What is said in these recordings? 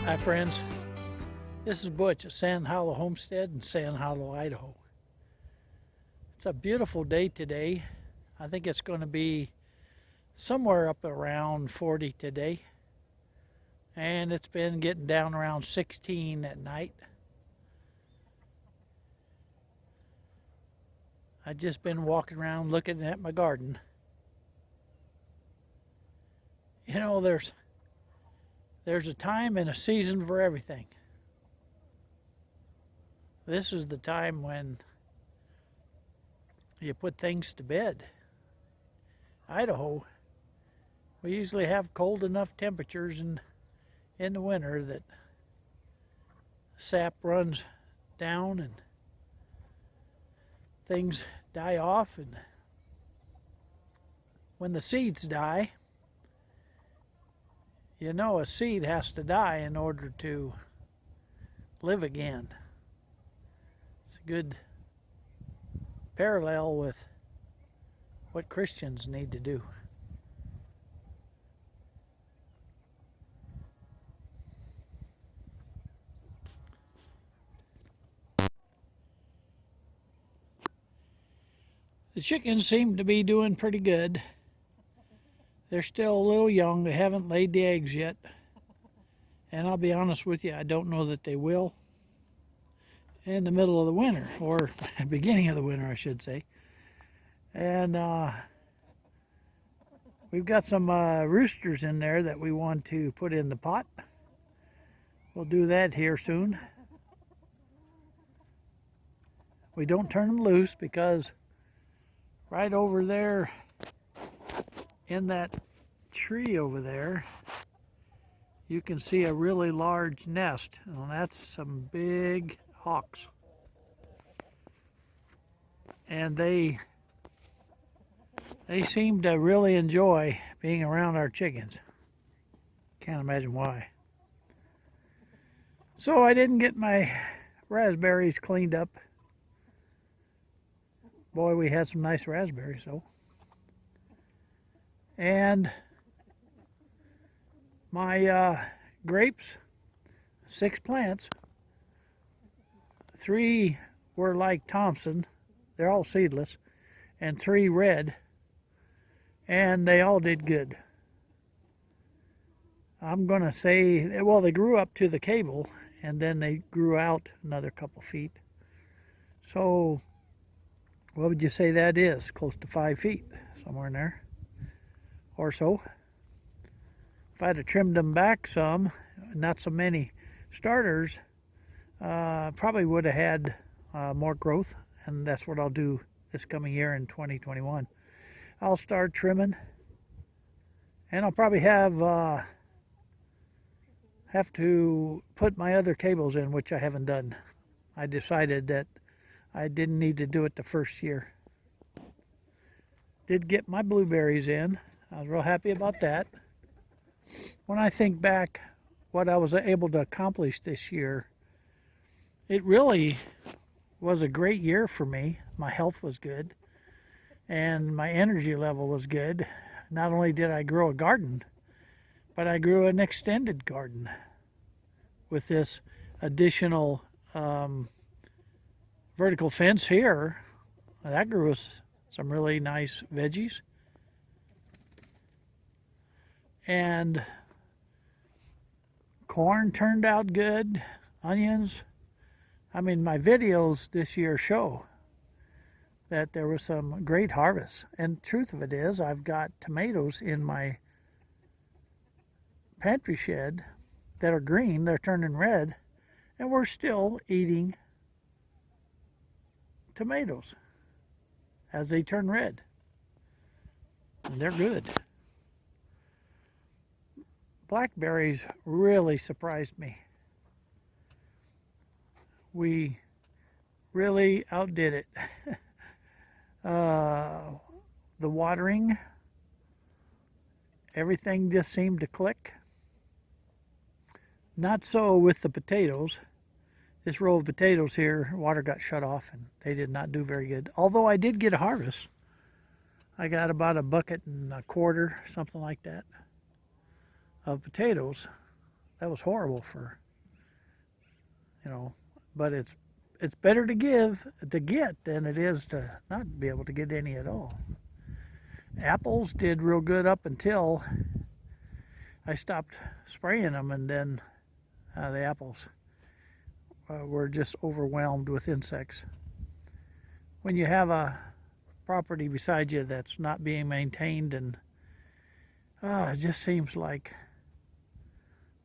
Hi friends, this is Butch at Sand Hollow Homestead in Sand Hollow, Idaho. It's a beautiful day today. I think it's going to be somewhere up around 40 today. And it's been getting down around 16 at night. I've just been walking around looking at my garden. You know, there's a time and a season for everything. This is the time when you put things to bed. Idaho, we usually have cold enough temperatures in the winter that sap runs down and things die off, and when the seeds die, you know a seed has to die in order to live again. It's a good parallel with what Christians need to do. The chickens seem to be doing pretty good. They're still a little young. They haven't laid the eggs yet. And I'll be honest with you, I don't know that they will in the middle of the winter, or beginning of the winter, I should say. And we've got some roosters in there that we want to put in the pot. We'll do that here soon. We don't turn them loose because right over there in that tree over there, you can see a really large nest, and that's some big hawks. And they seem to really enjoy being around our chickens. Can't imagine why. So I didn't get my raspberries cleaned up. Boy, we had some nice raspberries though. And my grapes, 6 plants, 3 were like Thompson, they're all seedless, and 3 red, and they all did good. I'm gonna say, well, they grew up to the cable, and then they grew out another couple feet. So, what would you say that is? Close to 5 feet, somewhere in there, or so. If I'd have trimmed them back some, not so many starters, probably would have had more growth, and that's what I'll do this coming year in 2021. I'll start trimming, and I'll probably have to put my other cables in, which I haven't done. I decided that I didn't need to do it the first year. Did get my blueberries in. I was real happy about that. When I think back what I was able to accomplish this year, it really was a great year for me. My health was good and my energy level was good. Not only did I grow a garden, but I grew an extended garden with this additional vertical fence here. That grew us some really nice veggies. And corn turned out good, onions. I mean, my videos this year show that there was some great harvests. And the truth of it is, I've got tomatoes in my pantry shed that are green, they're turning red, and we're still eating tomatoes as they turn red. And they're good. Blackberries really surprised me. We really outdid it. The watering, everything just seemed to click. Not so with the potatoes. This row of potatoes here, water got shut off and they did not do very good. Although I did get a harvest. I got about a bucket and a quarter, something like that, of potatoes. That was horrible for, you know, but it's better to get than it is to not be able to get any at all. Apples did real good up until I stopped spraying them, and then the apples were just overwhelmed with insects. When you have a property beside you that's not being maintained, and it just seems like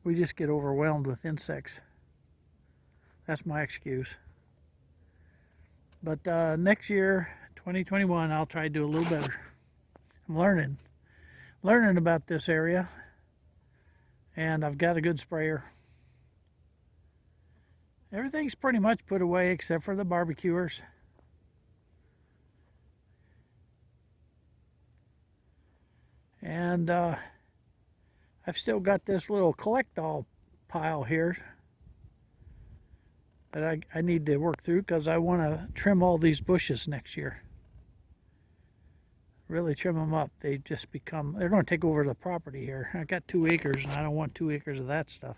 we just get overwhelmed with insects. That's my excuse. But next year, 2021, I'll try to do a little better. I'm learning about this area, and I've got a good sprayer. Everything's pretty much put away except for the barbecuers. And I've still got this little collect-all pile here that I need to work through because I want to trim all these bushes next year. Really trim them up. They're going to take over the property here. I got 2 acres and I don't want 2 acres of that stuff.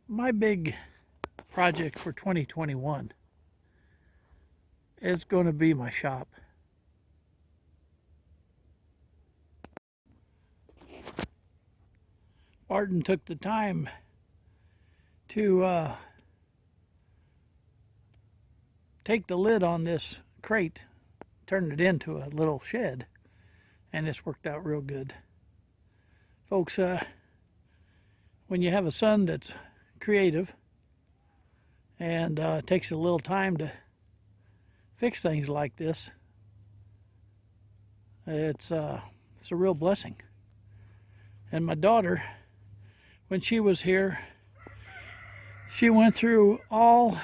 My big project for 2021 is going to be my shop. Barton took the time to take the lid on this crate, turned it into a little shed, and it's worked out real good. Folks, when you have a son that's creative and takes a little time to fix things like this, it's a real blessing. And my daughter, when she was here, she went through all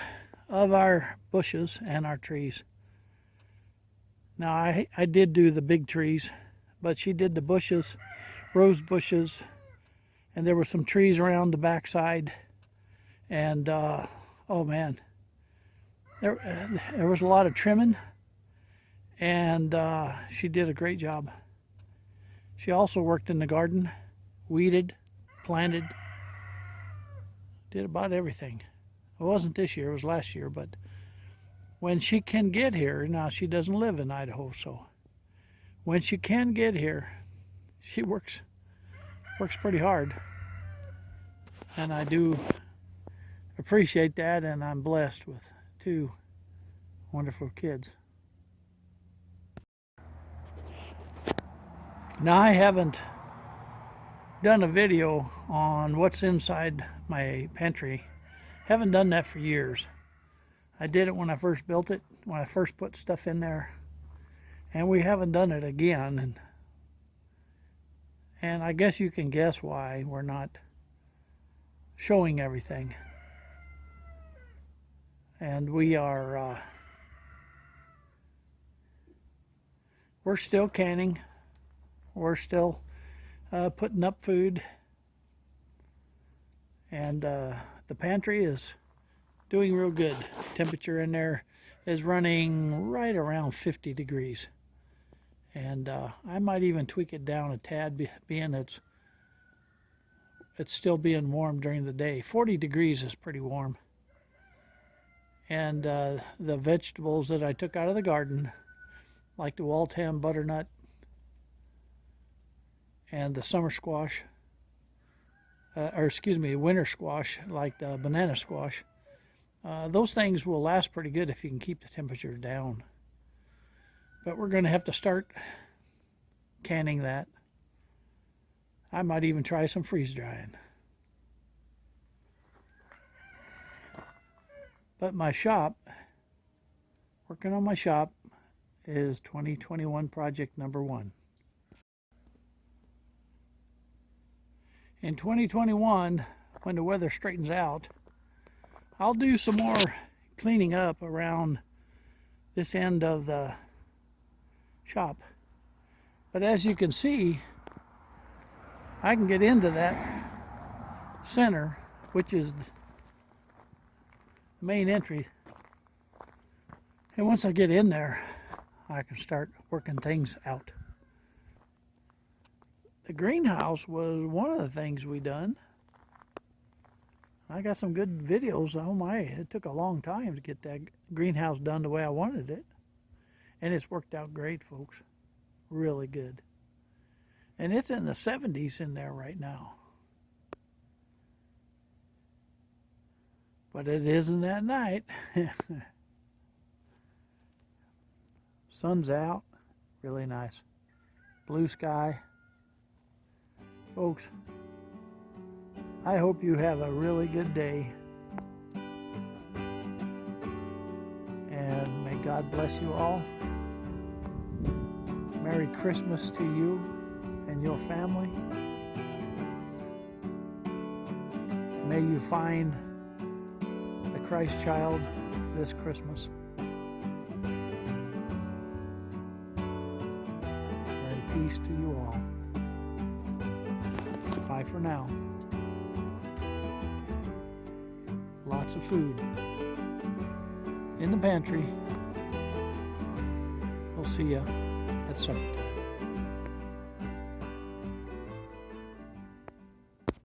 of our bushes and our trees. Now I did do the big trees, but she did the bushes, rose bushes, and there were some trees around the backside. And oh man, there was a lot of trimming, and she did a great job. She also worked in the garden, weeded, planted, did about everything. It wasn't this year, it was last year, but when she can get here, now she doesn't live in Idaho, so when she can get here, she works pretty hard. And I do appreciate that, and I'm blessed with 2 wonderful kids. Now I haven't done a video on what's inside my pantry. Haven't done that for years. I did it when I first built it, when I first put stuff in there, and we haven't done it again. And I guess you can guess why we're not showing everything. And we're still canning. We're still putting up food, and the pantry is doing real good. Temperature in there is running right around 50 degrees, and I might even tweak it down a tad, being it's still being warm during the day. 40 degrees is pretty warm. And the vegetables that I took out of the garden, like the Waltham butternut and the summer squash, winter squash, like the banana squash, those things will last pretty good if you can keep the temperature down. But we're going to have to start canning that. I might even try some freeze drying. But my shop, working on my shop, is 2021 project number 1. In 2021, when the weather straightens out, I'll do some more cleaning up around this end of the shop. But as you can see, I can get into that center, which is the main entry. And once I get in there, I can start working things out. the greenhouse was one of the things we done. I got some good videos. Oh my, it took a long time to get that greenhouse done the way I wanted it. And it's worked out great, folks. Really good. And it's in the 70s in there right now. But it isn't at night. Sun's out. Really nice. Blue sky. Folks, I hope you have a really good day. And may God bless you all. Merry Christmas to you and your family. May you find the Christ child this Christmas. And peace to you all. Bye for now. Lots of food in the pantry. We'll see you at supper time.